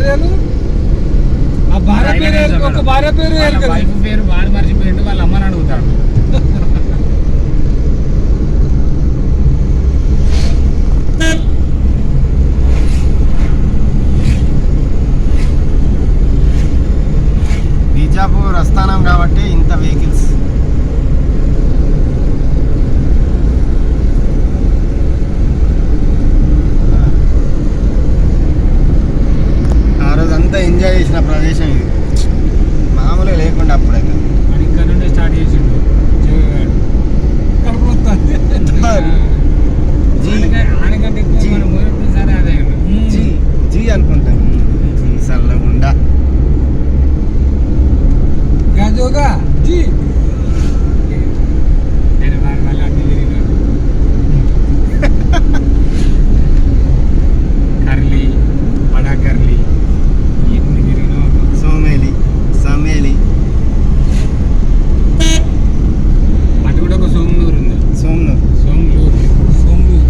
భార్యలు ఆ భార్య పేరు ఒక భార్య పేరు వైఫ్ పేరు వాడు మర్చిపోయిండు వాళ్ళ అమ్మని అడుగుతాడు. బీజాపూర్ వస్తానం కాబట్టి ఇంత వెహికల్స్. ఆ రోజంతా ఎంజాయ్ చేసిన ప్రదేశం ఇది, మామూలుగా లేకుండా అప్పుడైతే. ఇక్కడ నుండి స్టార్ట్ చేసిండు ఆనకంటే ఎక్కువ మనం పోయినప్పుడు సరే అదే జీ అనుకుంటాను. సల్లగుండా గాజోగా జీ నేను మళ్ళీ అన్ని తిరిగినాడు. కర్లీ బడా కర్లీ ఎన్ని తిరిగినా సోమేలి సోమేలి. అటు కూడా ఒక సోమనూరు ఉంది. సోమనూరు సోమనూరు సోమ్లూరు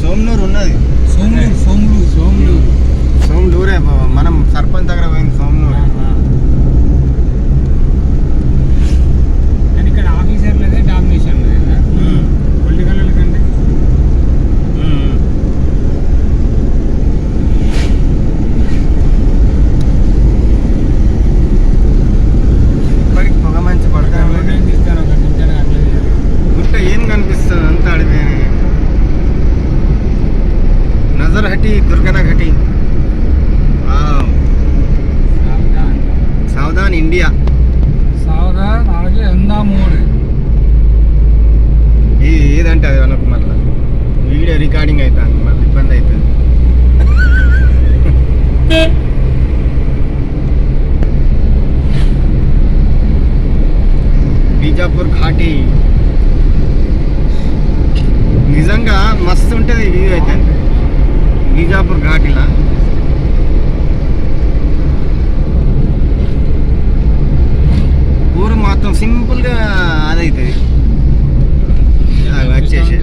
సోమనూరు ఉన్నది. సోమ్లూరు సోమ్లూరు సోమనూరు సోమనూరే మనం సర్పంచ్ దగ్గర పోయింది సోమనూరు. కానీ ఇక్కడ ఆఫీసర్లదే డామినేషన్ ఉంది కదా పొలిటికల్ కంటే. ఇప్పటికి పొగ మంచి పడతాం. తీస్తారు ఒక నిమిషాలు అట్లా చేయాలి. గుట్ట ఏం కనిపిస్తుంది అంతా అడివే. నజర్ హటి దుర్గన ఘటి. సావధాన్ ఇండియా. సావధాన్ ఆగే అందా మోడ్. ఏదంటే అది అనకు మళ్ళీ వీడియో రికార్డింగ్ అవుతుంది, మళ్ళీ ఇబ్బంది అవుతుంది. బీజాపూర్ ఘాటి నిజంగా మస్తు ఉంటుంది వ్యూ అయితే బీజాపూర్ ఘాటిలా. ఊరు మాత్రం సింపుల్గా అదవుతుంది వచ్చేసి.